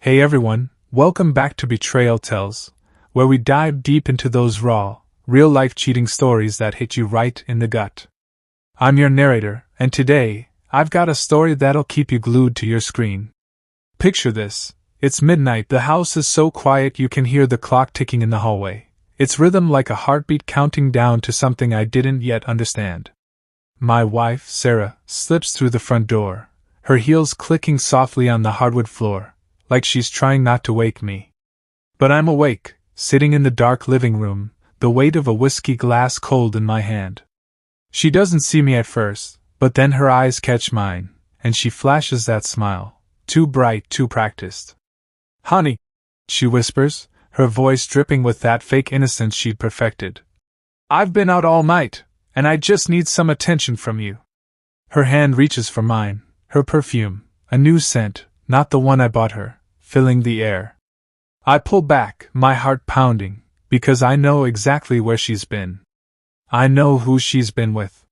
Hey everyone, welcome back to Betrayal Tells, where we dive deep into those raw, real-life cheating stories that hit you right in the gut. I'm your narrator, and today, I've got a story that'll keep you glued to your screen. Picture this. It's midnight, the house is so quiet you can hear the clock ticking in the hallway, its rhythm like a heartbeat counting down to something I didn't yet understand. My wife, Sarah, slips through the front door, her heels clicking softly on the hardwood floor, like she's trying not to wake me. But I'm awake, sitting in the dark living room, the weight of a whiskey glass cold in my hand. She doesn't see me at first, but then her eyes catch mine, and she flashes that smile, too bright, too practiced. "Honey," she whispers, her voice dripping with that fake innocence she'd perfected. "I've been out all night, and I just need some attention from you." Her hand reaches for mine, her perfume, a new scent, not the one I bought her, filling the air. I pull back, my heart pounding, because I know exactly where she's been. I know who she's been with.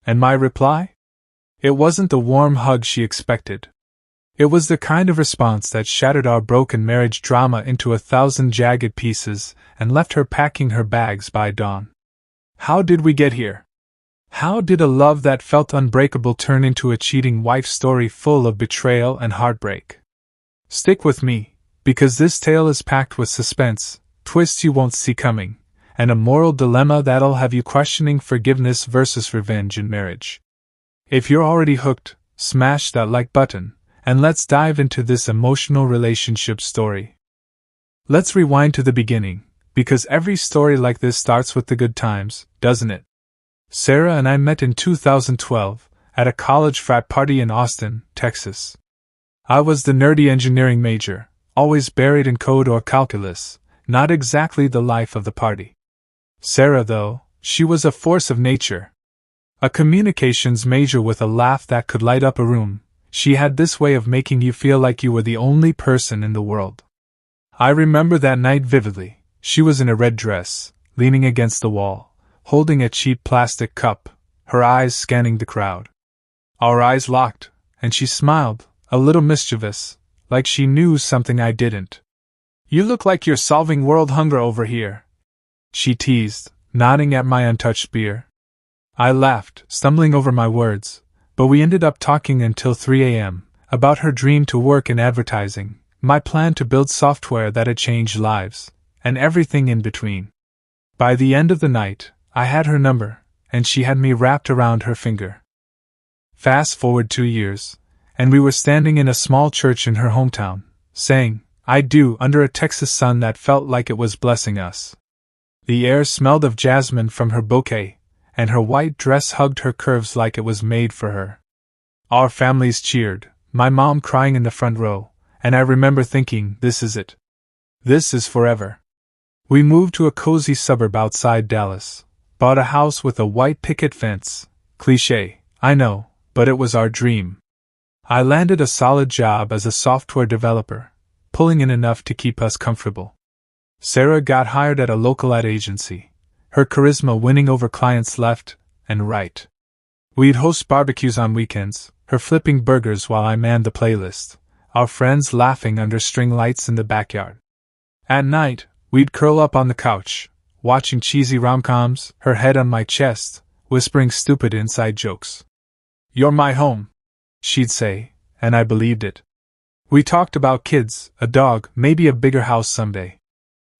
And my reply? It wasn't the warm hug she expected. It was the kind of response that shattered our broken marriage drama into 1,000 jagged pieces and left her packing her bags by dawn. How did we get here? How did a love that felt unbreakable turn into a cheating wife story full of betrayal and heartbreak? Stick with me, because this tale is packed with suspense, twists you won't see coming, and a moral dilemma that'll have you questioning forgiveness versus revenge in marriage. If you're already hooked, smash that like button, and let's dive into this emotional relationship story. Let's rewind to the beginning, because every story like this starts with the good times, doesn't it? Sarah and I met in 2012, at a college frat party in Austin, Texas. I was the nerdy engineering major, always buried in code or calculus, not exactly the life of the party. Sarah, though, she was a force of nature. A communications major with a laugh that could light up a room, she had this way of making you feel like you were the only person in the world. I remember that night vividly. She was in a red dress, leaning against the wall, holding a cheap plastic cup, her eyes scanning the crowd. Our eyes locked, and she smiled, a little mischievous, like she knew something I didn't. "You look like you're solving world hunger over here," she teased, nodding at my untouched beer. I laughed, stumbling over my words, but we ended up talking until 3 a.m., about her dream to work in advertising, my plan to build software that'd change lives, and everything in between. By the end of the night, I had her number, and she had me wrapped around her finger. Fast forward 2 years, and we were standing in a small church in her hometown, saying, "I do," under a Texas sun that felt like it was blessing us. The air smelled of jasmine from her bouquet, and her white dress hugged her curves like it was made for her. Our families cheered, my mom crying in the front row, and I remember thinking, this is it. This is forever. We moved to a cozy suburb outside Dallas, bought a house with a white picket fence. Cliché, I know, but it was our dream. I landed a solid job as a software developer, pulling in enough to keep us comfortable. Sarah got hired at a local ad agency, her charisma winning over clients left and right. We'd host barbecues on weekends, her flipping burgers while I manned the playlist, our friends laughing under string lights in the backyard. At night, we'd curl up on the couch, watching cheesy rom-coms, her head on my chest, whispering stupid inside jokes. "You're my home," she'd say, and I believed it. We talked about kids, a dog, maybe a bigger house someday.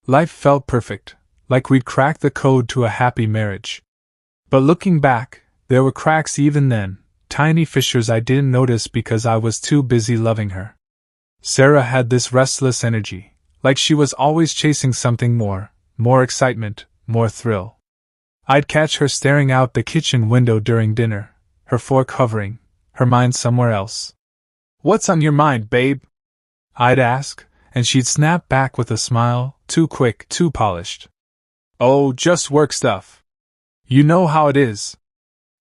Life felt perfect, like we'd cracked the code to a happy marriage. But looking back, there were cracks even then, tiny fissures I didn't notice because I was too busy loving her. Sarah had this restless energy, like she was always chasing something more excitement, more thrill. I'd catch her staring out the kitchen window during dinner, her fork hovering, her mind somewhere else. "What's on your mind, babe?" I'd ask, and she'd snap back with a smile, too quick, too polished. "Oh, just work stuff. You know how it is."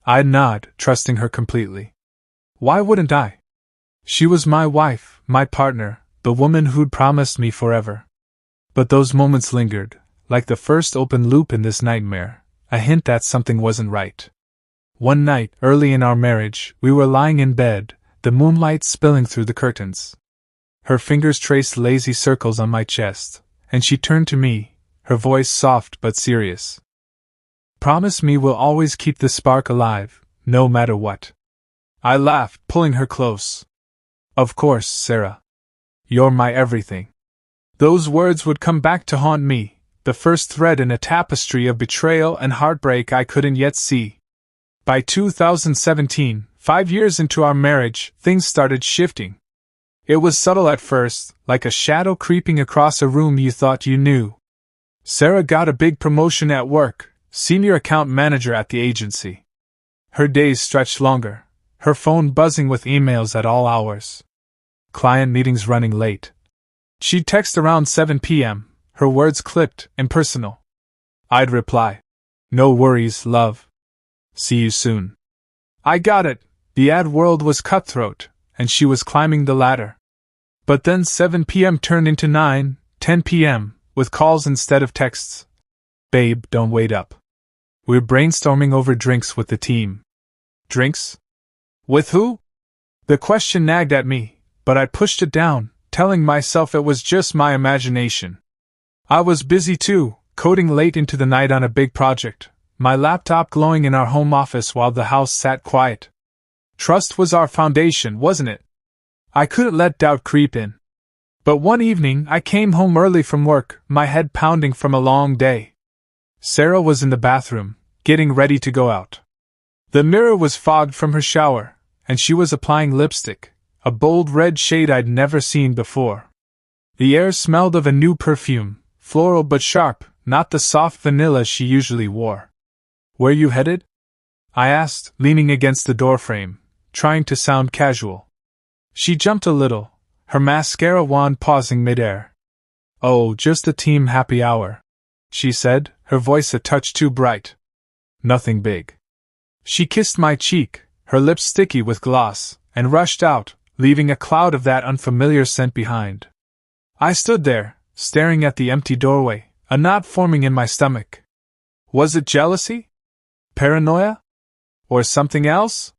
I'd nod, trusting her completely. Why wouldn't I? She was my wife, my partner, the woman who'd promised me forever. But those moments lingered, like the first open loop in this nightmare, a hint that something wasn't right. One night, early in our marriage, we were lying in bed, the moonlight spilling through the curtains. Her fingers traced lazy circles on my chest, and she turned to me, her voice soft but serious. Promise me we'll always keep the spark alive, no matter what. I laughed, pulling her close. Of course, Sarah. You're my everything. Those words would come back to haunt me, the first thread in a tapestry of betrayal and heartbreak I couldn't yet see. By 2017, 5 years into our marriage, things started shifting. It was subtle at first, like a shadow creeping across a room you thought you knew. Sarah got a big promotion at work, senior account manager at the agency. Her days stretched longer, her phone buzzing with emails at all hours. Client meetings running late. She'd text around 7 p.m., her words clipped, impersonal. I'd reply, "No worries, love. See you soon." I got it, the ad world was cutthroat, and she was climbing the ladder. But then 7 p.m. turned into 9, 10 p.m., with calls instead of texts. "Babe, don't wait up. We're brainstorming over drinks with the team." Drinks? With who? The question nagged at me, but I pushed it down, telling myself it was just my imagination. I was busy too, coding late into the night on a big project, my laptop glowing in our home office while the house sat quiet. Trust was our foundation, wasn't it? I couldn't let doubt creep in. But one evening I came home early from work, my head pounding from a long day. Sarah was in the bathroom, getting ready to go out. The mirror was fogged from her shower, and she was applying lipstick, a bold red shade I'd never seen before. The air smelled of a new perfume, floral but sharp, not the soft vanilla she usually wore. "Where you headed?" I asked, leaning against the doorframe, trying to sound casual. She jumped a little, her mascara wand pausing midair. "Oh, just a team happy hour," she said, her voice a touch too bright. "Nothing big." She kissed my cheek, her lips sticky with gloss, and rushed out, leaving a cloud of that unfamiliar scent behind. I stood there, staring at the empty doorway, a knot forming in my stomach. Was it jealousy? Paranoia? Or something else?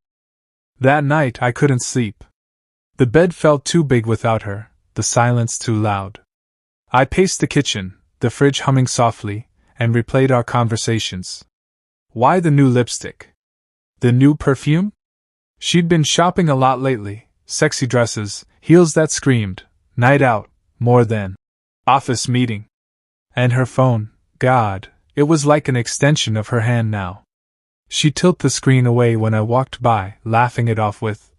That night I couldn't sleep. The bed felt too big without her, the silence too loud. I paced the kitchen, the fridge humming softly, and replayed our conversations. Why the new lipstick? The new perfume? She'd been shopping a lot lately, sexy dresses, heels that screamed, night out, more than office meeting. And her phone, God, it was like an extension of her hand now. She'd tilt the screen away when I walked by, laughing it off with,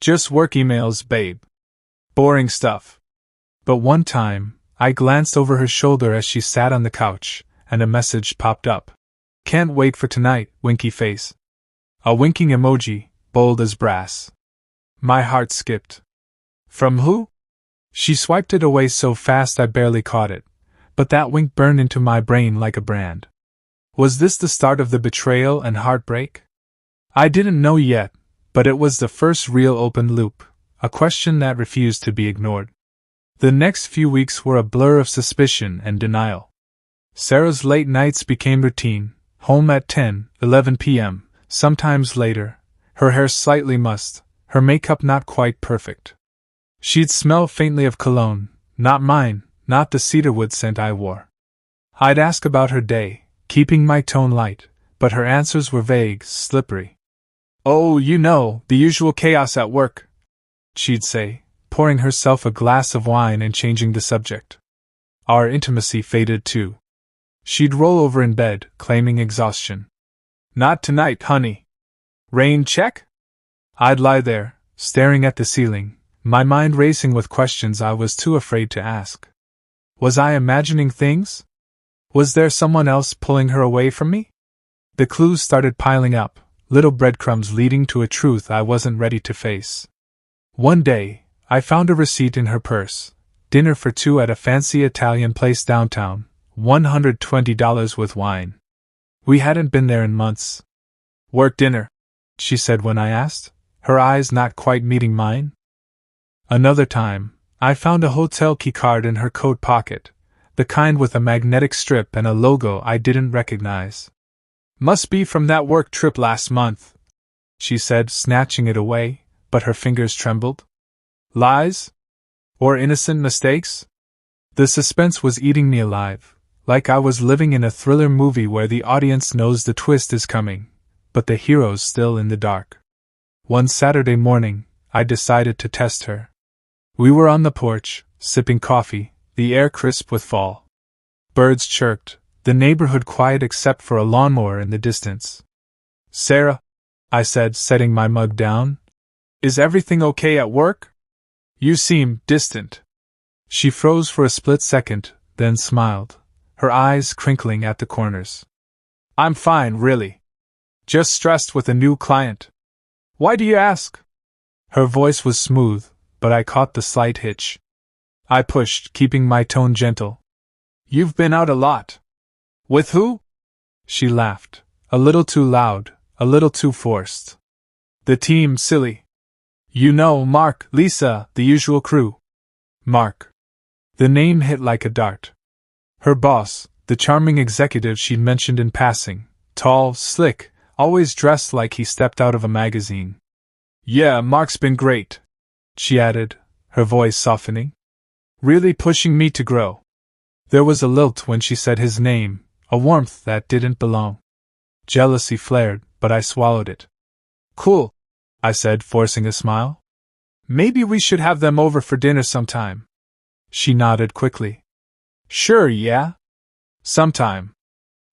"Just work emails, babe. Boring stuff." But one time, I glanced over her shoulder as she sat on the couch, and a message popped up. "Can't wait for tonight, winky face." A winking emoji, bold as brass. My heart skipped. From who? She swiped it away so fast I barely caught it, but that wink burned into my brain like a brand. Was this the start of the betrayal and heartbreak? I didn't know yet, but it was the first real open loop, a question that refused to be ignored. The next few weeks were a blur of suspicion and denial. Sarah's late nights became routine, home at 10, 11 p.m., sometimes later, her hair slightly mussed, her makeup not quite perfect. She'd smell faintly of cologne, not mine, not the cedarwood scent I wore. I'd ask about her day, keeping my tone light, but her answers were vague, slippery. "Oh, you know, the usual chaos at work," she'd say, pouring herself a glass of wine and changing the subject. Our intimacy faded too. She'd roll over in bed, claiming exhaustion. "Not tonight, honey. Rain check?" I'd lie there, staring at the ceiling, my mind racing with questions I was too afraid to ask. Was I imagining things? Was there someone else pulling her away from me? The clues started piling up, little breadcrumbs leading to a truth I wasn't ready to face. One day, I found a receipt in her purse. Dinner for two at a fancy Italian place downtown, $120 with wine. We hadn't been there in months. "Work dinner," she said when I asked, her eyes not quite meeting mine. Another time, I found a hotel keycard in her coat pocket, the kind with a magnetic strip and a logo I didn't recognize. "Must be from that work trip last month," she said, snatching it away, but her fingers trembled. "Lies?" Or innocent mistakes? The suspense was eating me alive, like I was living in a thriller movie where the audience knows the twist is coming, but the hero's still in the dark. One Saturday morning, I decided to test her. We were on the porch, sipping coffee, the air crisp with fall. Birds chirped, the neighborhood quiet except for a lawnmower in the distance. "Sarah," I said, setting my mug down, "is everything okay at work? You seem distant." She froze for a split second, then smiled, her eyes crinkling at the corners. "I'm fine, really. Just stressed with a new client." "Why do you ask?" Her voice was smooth, but I caught the slight hitch. I pushed, keeping my tone gentle. "You've been out a lot." "With who?" She laughed, a little too loud, a little too forced. "The team, silly. You know, Mark, Lisa, the usual crew." Mark. The name hit like a dart. Her boss, the charming executive she'd mentioned in passing, tall, slick, always dressed like he stepped out of a magazine. "Yeah, Mark's been great," she added, her voice softening. "Really pushing me to grow." There was a lilt when she said his name, a warmth that didn't belong. Jealousy flared, but I swallowed it. "Cool," I said, forcing a smile. "Maybe we should have them over for dinner sometime." She nodded quickly. "Sure, yeah. Sometime."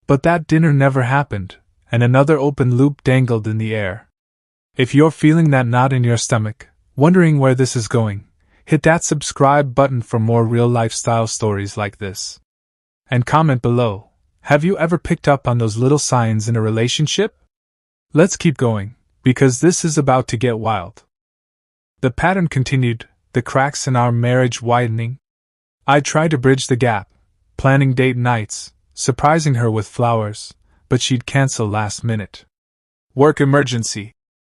But that dinner never happened, and another open loop dangled in the air. If you're feeling that knot in your stomach, wondering where this is going, hit that subscribe button for more real lifestyle stories like this. And comment below, have you ever picked up on those little signs in a relationship? Let's keep going, because this is about to get wild. The pattern continued, the cracks in our marriage widening. I tried to bridge the gap, planning date nights, surprising her with flowers, but she'd cancel last minute. "Work emergency,"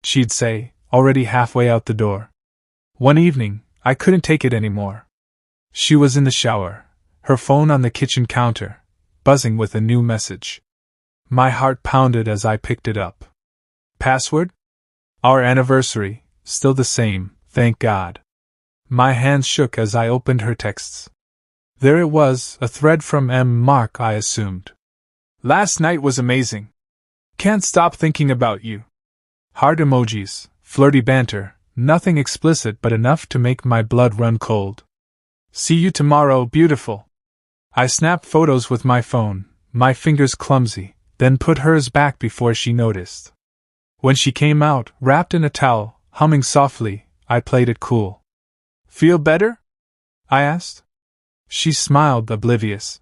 she'd say, already halfway out the door. One evening, I couldn't take it anymore. She was in the shower, her phone on the kitchen counter, buzzing with a new message. My heart pounded as I picked it up. Password? Our anniversary, still the same, thank God. My hands shook as I opened her texts. There it was, a thread from Mark, I assumed. "Last night was amazing. Can't stop thinking about you." Heart emojis, flirty banter, nothing explicit but enough to make my blood run cold. "See you tomorrow, beautiful." I snapped photos with my phone, my fingers clumsy, then put hers back before she noticed. When she came out, wrapped in a towel, humming softly, I played it cool. "Feel better?" I asked. She smiled, oblivious.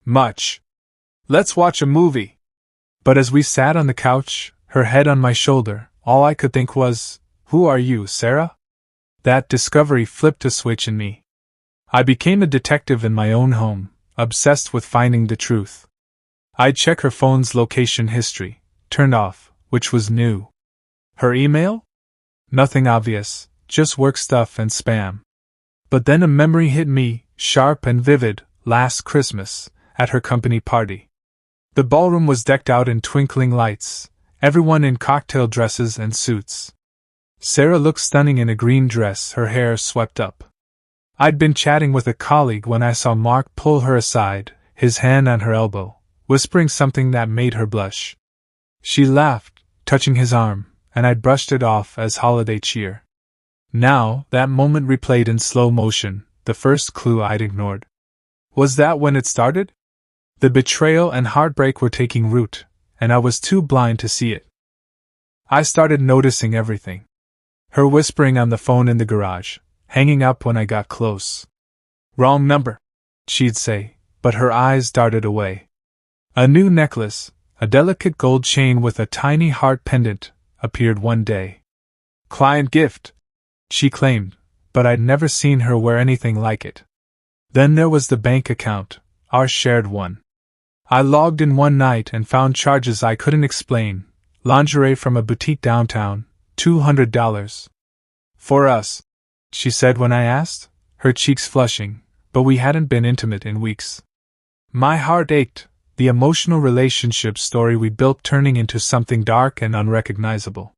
"Much. Let's watch a movie." But as we sat on the couch, her head on my shoulder, all I could think was, "Who are you, Sarah?" That discovery flipped a switch in me. I became a detective in my own home, obsessed with finding the truth. I'd check her phone's location history, turned off, which was new. Her email? Nothing obvious, just work stuff and spam. But then a memory hit me, sharp and vivid, last Christmas, at her company party. The ballroom was decked out in twinkling lights, everyone in cocktail dresses and suits. Sarah looked stunning in a green dress, her hair swept up. I'd been chatting with a colleague when I saw Mark pull her aside, his hand on her elbow, whispering something that made her blush. She laughed, touching his arm, and I'd brushed it off as holiday cheer. Now, that moment replayed in slow motion, the first clue I'd ignored. Was that when it started? The betrayal and heartbreak were taking root, and I was too blind to see it. I started noticing everything. Her whispering on the phone in the garage, hanging up when I got close. "Wrong number," she'd say, but her eyes darted away. A new necklace, a delicate gold chain with a tiny heart pendant, appeared one day. "Client gift," she claimed, but I'd never seen her wear anything like it. Then there was the bank account, our shared one. I logged in one night and found charges I couldn't explain. Lingerie from a boutique downtown, $200. "For us," she said when I asked, her cheeks flushing, but we hadn't been intimate in weeks. My heart ached, the emotional relationship story we built turning into something dark and unrecognizable.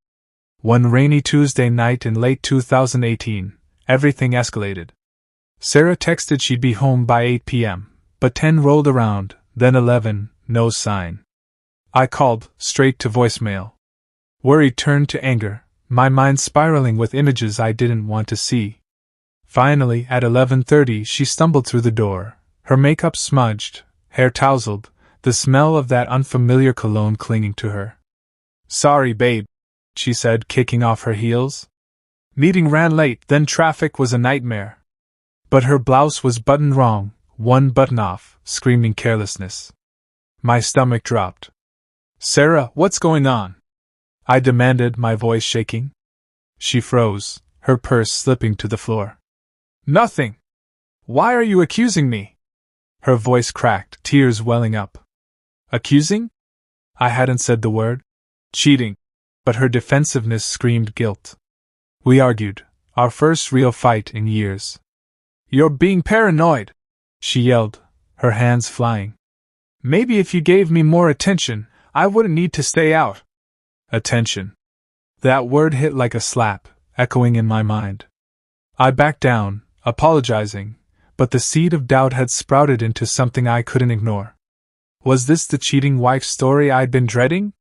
One rainy Tuesday night in late 2018, everything escalated. Sarah texted she'd be home by 8 p.m., but 10 rolled around, then 11, no sign. I called, straight to voicemail. Worry turned to anger, my mind spiraling with images I didn't want to see. Finally, at 11:30, she stumbled through the door, her makeup smudged, hair tousled, the smell of that unfamiliar cologne clinging to her. Sorry, babe, she said, kicking off her heels. Meeting ran late, then traffic was a nightmare. But her blouse was buttoned wrong, one button off, screaming carelessness. My stomach dropped. Sarah, what's going on? I demanded, my voice shaking. She froze, her purse slipping to the floor. Nothing. Why are you accusing me? Her voice cracked, tears welling up. Accusing? I hadn't said the word. Cheating. But her defensiveness screamed guilt. We argued, our first real fight in years. You're being paranoid, she yelled, her hands flying. Maybe if you gave me more attention, I wouldn't need to stay out. Attention. That word hit like a slap, echoing in my mind. I backed down, apologizing, but the seed of doubt had sprouted into something I couldn't ignore. Was this the cheating wife story I'd been dreading?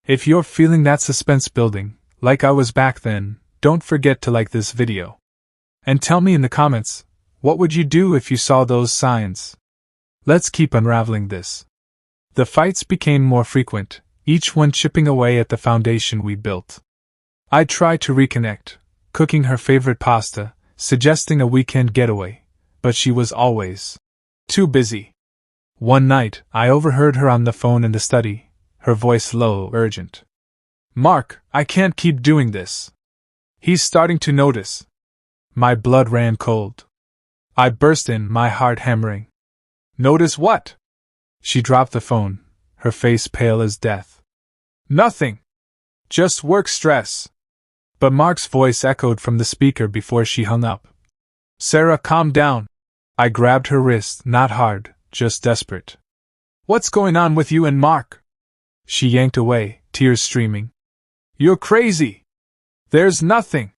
If you're feeling that suspense building, like I was back then, don't forget to like this video. And tell me in the comments, what would you do if you saw those signs? Let's keep unraveling this. The fights became more frequent, each one chipping away at the foundation we built. I tried to reconnect, cooking her favorite pasta, suggesting a weekend getaway, but she was always too busy. One night, I overheard her on the phone in the study, her voice low, urgent. Mark, I can't keep doing this. He's starting to notice. My blood ran cold. I burst in, my heart hammering. Notice what? She dropped the phone, her face pale as death. Nothing. Just work stress. But Mark's voice echoed from the speaker before she hung up. Sarah, calm down. I grabbed her wrist, not hard, just desperate. What's going on with you and Mark? She yanked away, tears streaming. You're crazy. There's nothing.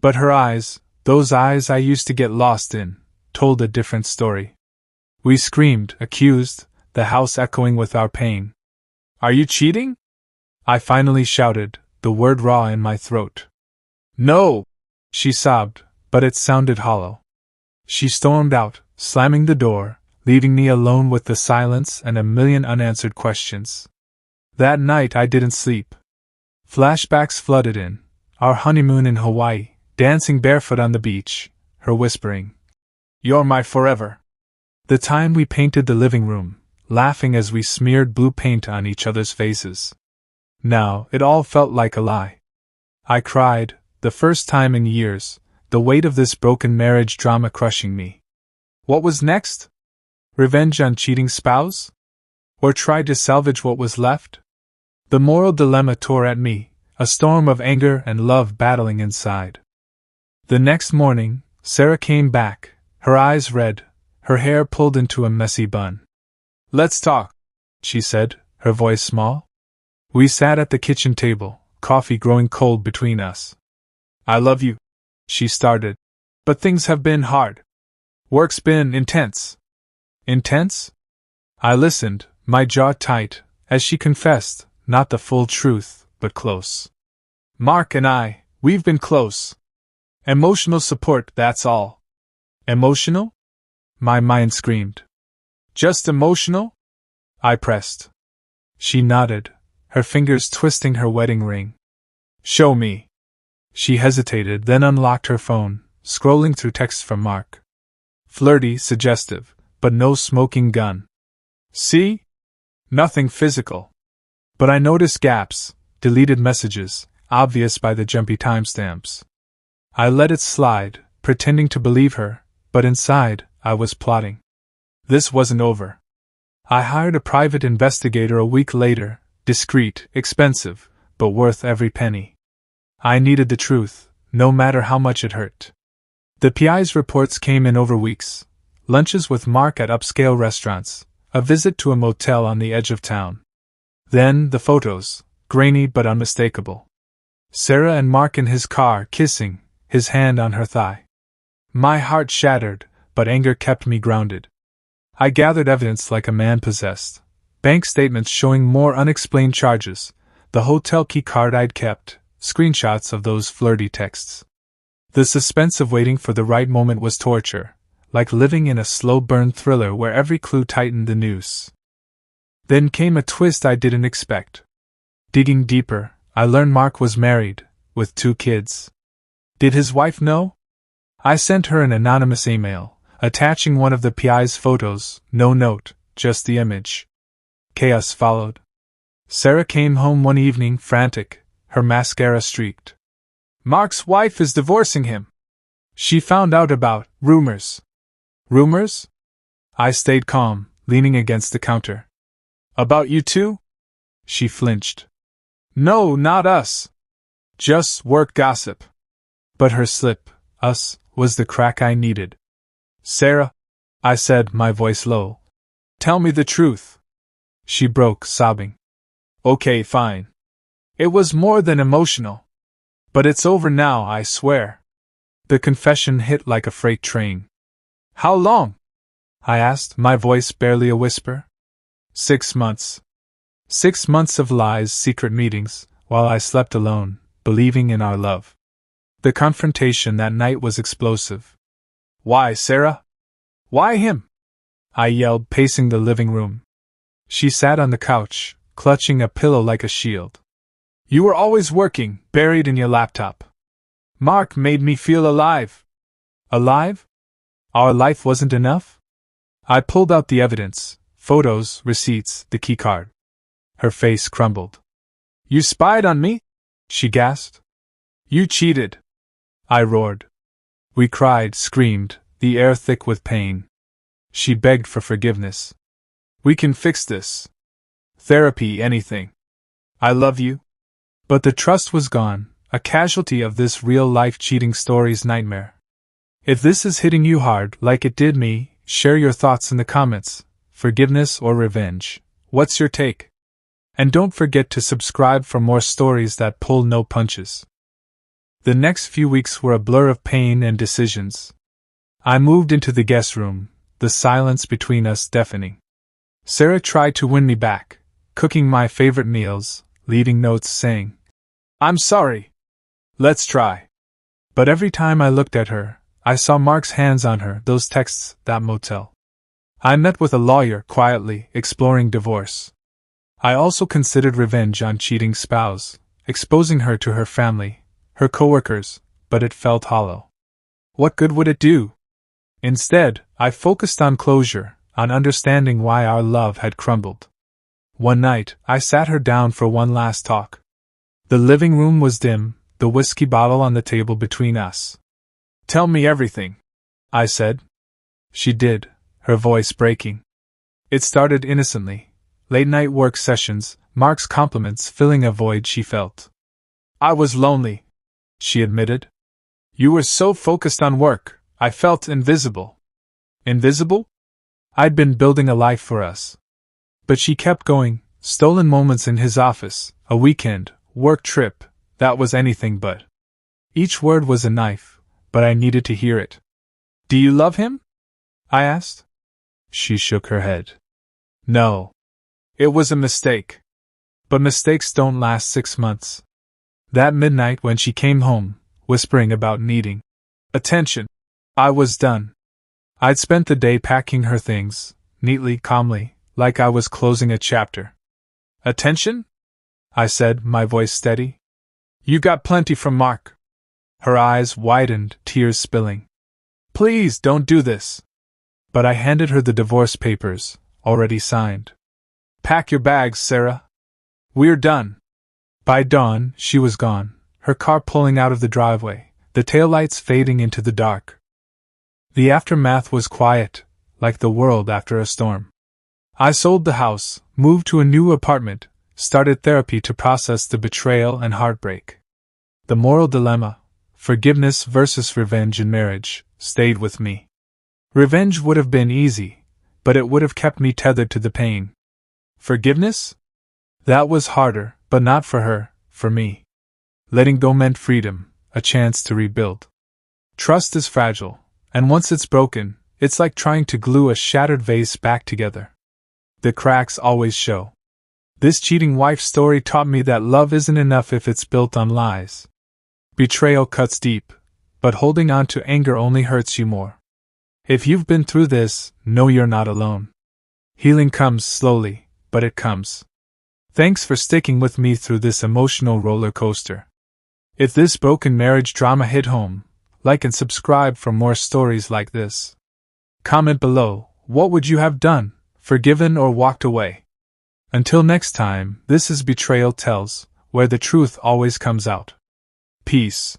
But her eyes, those eyes I used to get lost in, told a different story. We screamed, accused, the house echoing with our pain. Are you cheating? I finally shouted, the word raw in my throat. No, she sobbed, but it sounded hollow. She stormed out, slamming the door, leaving me alone with the silence and a million unanswered questions. That night I didn't sleep. Flashbacks flooded in, our honeymoon in Hawaii, dancing barefoot on the beach, her whispering, "You're my forever." The time we painted the living room, laughing as we smeared blue paint on each other's faces. Now, it all felt like a lie. I cried, the first time in years, the weight of this broken marriage drama crushing me. What was next? Revenge on cheating spouse? Or try to salvage what was left? The moral dilemma tore at me, a storm of anger and love battling inside. The next morning, Sarah came back, her eyes red, her hair pulled into a messy bun. Let's talk, she said, her voice small. We sat at the kitchen table, coffee growing cold between us. I love you, she started. But things have been hard. Work's been intense. Intense? I listened, my jaw tight, as she confessed, not the full truth, but close. Mark and I, we've been close. Emotional support, that's all. Emotional? My mind screamed. Just emotional? I pressed. She nodded, her fingers twisting her wedding ring. Show me. She hesitated, then unlocked her phone, scrolling through texts from Mark. Flirty, suggestive, but no smoking gun. See? Nothing physical. But I noticed gaps, deleted messages, obvious by the jumpy timestamps. I let it slide, pretending to believe her, but inside, I was plotting. This wasn't over. I hired a private investigator a week later, discreet, expensive, but worth every penny. I needed the truth, no matter how much it hurt. The PI's reports came in over weeks. Lunches with Mark at upscale restaurants, a visit to a motel on the edge of town. Then the photos, grainy but unmistakable. Sarah and Mark in his car, kissing, his hand on her thigh. My heart shattered, but anger kept me grounded. I gathered evidence like a man possessed. Bank statements showing more unexplained charges, the hotel key card I'd kept, screenshots of those flirty texts. The suspense of waiting for the right moment was torture, like living in a slow-burn thriller where every clue tightened the noose. Then came a twist I didn't expect. Digging deeper, I learned Mark was married, with 2 kids. Did his wife know? I sent her an anonymous email, attaching one of the PI's photos, no note, just the image. Chaos followed. Sarah came home one evening frantic, her mascara streaked. Mark's wife is divorcing him. She found out about rumors. Rumors? I stayed calm, leaning against the counter. About you two? She flinched. No, not us. Just work gossip. But her slip, us, was the crack I needed. Sarah, I said, my voice low. Tell me the truth. She broke, sobbing. Okay, fine. It was more than emotional. But it's over now, I swear. The confession hit like a freight train. How long? I asked, my voice barely a whisper. 6 months. 6 months of lies, secret meetings, while I slept alone, believing in our love. The confrontation that night was explosive. Why, Sarah? Why him? I yelled, pacing the living room. She sat on the couch, clutching a pillow like a shield. You were always working, buried in your laptop. Mark made me feel alive. Alive? Our life wasn't enough? I pulled out the evidence, photos, receipts, the keycard. Her face crumbled. You spied on me? She gasped. You cheated. I roared. We cried, screamed, the air thick with pain. She begged for forgiveness. We can fix this. Therapy, anything. I love you. But the trust was gone, a casualty of this real-life cheating story's nightmare. If this is hitting you hard, like it did me, share your thoughts in the comments. Forgiveness or revenge? What's your take? And don't forget to subscribe for more stories that pull no punches. The next few weeks were a blur of pain and decisions. I moved into the guest room, the silence between us deafening. Sarah tried to win me back, cooking my favorite meals, leaving notes saying, I'm sorry. Let's try. But every time I looked at her, I saw Mark's hands on her, those texts, that motel. I met with a lawyer, quietly, exploring divorce. I also considered revenge on cheating spouse, exposing her to her family, her coworkers, but it felt hollow. What good would it do? Instead, I focused on closure, on understanding why our love had crumbled. One night, I sat her down for one last talk. The living room was dim, the whiskey bottle on the table between us. Tell me everything, I said. She did, her voice breaking. It started innocently. Late-night work sessions, Mark's compliments filling a void she felt. I was lonely, she admitted. You were so focused on work, I felt invisible. Invisible? I'd been building a life for us. But she kept going, stolen moments in his office, a weekend, work trip, that was anything but. Each word was a knife, but I needed to hear it. Do you love him? I asked. She shook her head. No. It was a mistake. But mistakes don't last 6 months. That midnight when she came home, whispering about needing attention, I was done. I'd spent the day packing her things, neatly, calmly, like I was closing a chapter. Attention? I said, my voice steady. You got plenty from Mark. Her eyes widened, tears spilling. Please don't do this. But I handed her the divorce papers, already signed. Pack your bags, Sarah. We're done. By dawn, she was gone, her car pulling out of the driveway, the taillights fading into the dark. The aftermath was quiet, like the world after a storm. I sold the house, moved to a new apartment, started therapy to process the betrayal and heartbreak. The moral dilemma, forgiveness versus revenge in marriage, stayed with me. Revenge would have been easy, but it would have kept me tethered to the pain. Forgiveness? That was harder, but not for her, for me. Letting go meant freedom, a chance to rebuild. Trust is fragile, And once it's broken, it's like trying to glue a shattered vase back together. The cracks always show. This cheating wife story taught me that love isn't enough if it's built on lies. Betrayal cuts deep, but holding on to anger only hurts you more. If you've been through this, know you're not alone. Healing comes slowly, but it comes. Thanks for sticking with me through this emotional roller coaster. If this broken marriage drama hit home, like and subscribe for more stories like this. Comment below, what would you have done, forgiven or walked away? Until next time, this is Betrayal Tells, where the truth always comes out. Peace.